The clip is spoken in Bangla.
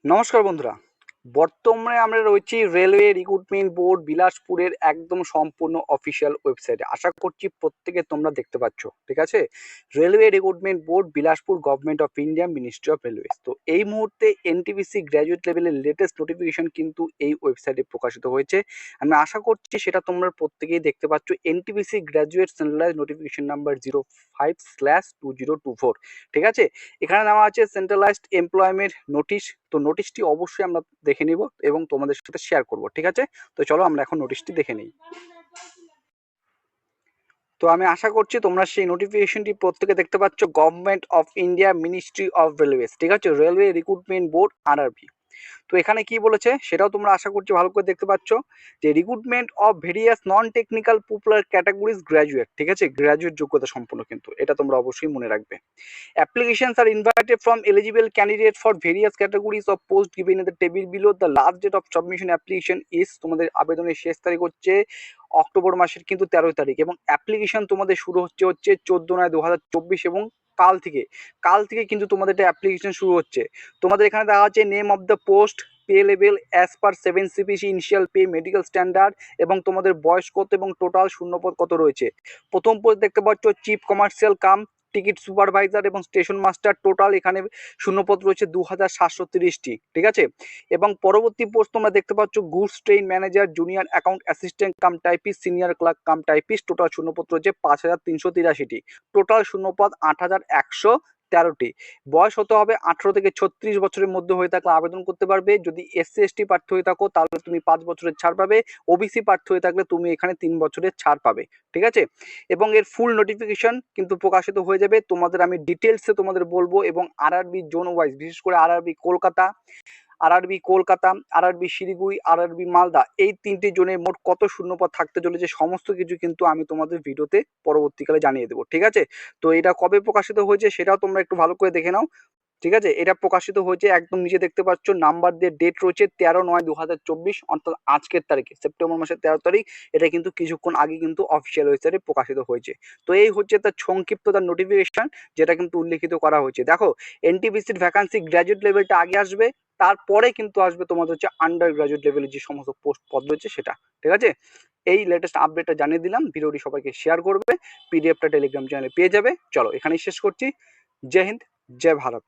নমস্কার বন্ধুরা। বর্তমানে আমরা রয়েছি রেলওয়ে রিক্রুটমেন্ট বোর্ড বিলাসপুরের একদম সম্পূর্ণ অফিসিয়াল ওয়েবসাইটে। আশা করছি প্রত্যেকে তোমরা দেখতে পাচ্ছ, ঠিক আছে? Railway recruitment board Bilaspur, government of India, ministry of railways. তো এই মুহূর্তে এনটিপিসি গ্র্যাজুয়েট লেভেলের লেটেস্ট নোটিফিকেশন কিন্তু এই ওয়েবসাইটে প্রকাশিত হয়েছে। আমি আশা করছি সেটা তোমরা প্রত্যেকেই দেখতে পাচ্ছ। NTPC graduate centralise notification number 05/2024, ঠিক আছে? এখানে নেওয়া আছে সেন্ট্রালাইজড এমপ্লয়মেন্ট নোটিশ। তো নোটিশটি অবশ্যই আমরা দেখে নিব এবং তোমাদের সাথে শেয়ার করব, ঠিক আছে? তো চলো আমরা এখন নোটিশটি দেখে নিই। তো আমি আশা করছি তোমরা সেই নোটিফিকেশনটি প্রত্যেকে দেখতে পাচ্ছ। Government of India, ministry of railways, ঠিক আছে? Railway recruitment board, RRB. তো এখানে কি বলেছে সেটাও তোমরা আশা করছি ভালো করে দেখতে পাচ্ছ, যে recruitment of various non technical popular categories graduate, ঠিক আছে? গ্র্যাজুয়েট যোগ্যতা সম্পন্ন, কিন্তু এটা তোমরা অবশ্যই মনে রাখবে। Applications are invited from eligible candidates for various categories of post given in the table below. The last date of submission application is, তোমাদের আবেদনের শেষ তারিখ হচ্ছে অক্টোবর মাসের কিন্তু 13 তারিখ, এবং অ্যাপ্লিকেশন তোমাদের শুরু হচ্ছে 14/9/2024, এবং কাল থেকে কিন্তু তোমাদের এটা অ্যাপ্লিকেশন শুরু হচ্ছে। তোমাদের এখানে দেখা হচ্ছে name of the post, pay level as per 7 CPC initial pay, medical standard, এবং তোমাদের বয়স কত এবং টোটাল শূন্যপদ কত রয়েছে। প্রথম পোস্ট দেখতে পাচ্ছ chief commercial cum ticket supervisor এবং স্টেশন মাস্টার। টোটাল এখানে শূন্যপদ রয়েছে 2730টি, ঠিক আছে? এবং পরবর্তী পোস্ট তোমরা দেখতে পাচ্ছ goods train manager, junior account assistant cum typist, senior clerk cum typist. Total শূন্যপদ রয়েছে 5383টি। টোটাল শূন্যপদ 8113টি। বয়স হতে হবে 18 থেকে 36 বছরের মধ্যে হয়ে থাকলে আবেদন করতে পারবে। যদি এসসি এসটি প্রার্থী হয়ে থাকো তাহলে তুমি 5 বছরের ছাড় পাবে। ওবিসি প্রার্থী হয়ে থাকলে তুমি এখানে 3 বছরের ছাড় পাবে, ঠিক আছে? এবং এর ফুল নোটিফিকেশন কিন্তু প্রকাশিত হয়ে যাবে। তোমাদের আমি ডিটেলসে তোমাদের বলবো, এবং আরআরবি জোন ওয়াইজ, বিশেষ করে RRB Kolkata, RRB Siliguri, RRB Malda, এই 3টি জোনে মোট কত শূন্যপদ থাকতে চলেছে সমস্ত কিছু কিন্তু আমি তোমাদের ভিডিওতে পরবর্তীকালে জানিয়ে দেবো, ঠিক আছে? তো এটা কবে প্রকাশিত হয়েছে সেটাও তোমরা একটু ভালো করে দেখে নাও, ঠিক আছে? এটা প্রকাশিত হয়েছে একদম নিচে দেখতে পাচ্ছ নাম্বার দিয়ে ডেট রয়েছে 13/9/2024, অর্থাৎ আজকের তারিখে, সেপ্টেম্বর মাসের 13 তারিখ। এটা কিন্তু কিছুক্ষণ আগে কিন্তু অফিসিয়াল ওয়েবসাইটে প্রকাশিত হয়েছে। তো এই হচ্ছে তার সংক্ষিপ্ত তার নোটিফিকেশন, যেটা কিন্তু উল্লেখিত করা হয়েছে। দেখো, এনটিপিসির ভ্যাকান্সি গ্র্যাজুয়েট লেভেলটা আগে আসবে, তারপরে কিন্তু আসবে তোমাদের হচ্ছে আন্ডার গ্রাজুয়েট লেভেলের যে সমস্ত পোস্ট পদ রয়েছে সেটা, ঠিক আছে? এই লেটেস্ট আপডেটটা জানিয়ে দিলাম। ভিডিওটি সবাইকে শেয়ার করবে, পিডিএফটা টেলিগ্রাম চ্যানেলে পেয়ে যাবে। চলো এখানেই শেষ করছি। জয় হিন্দ, জয় ভারত।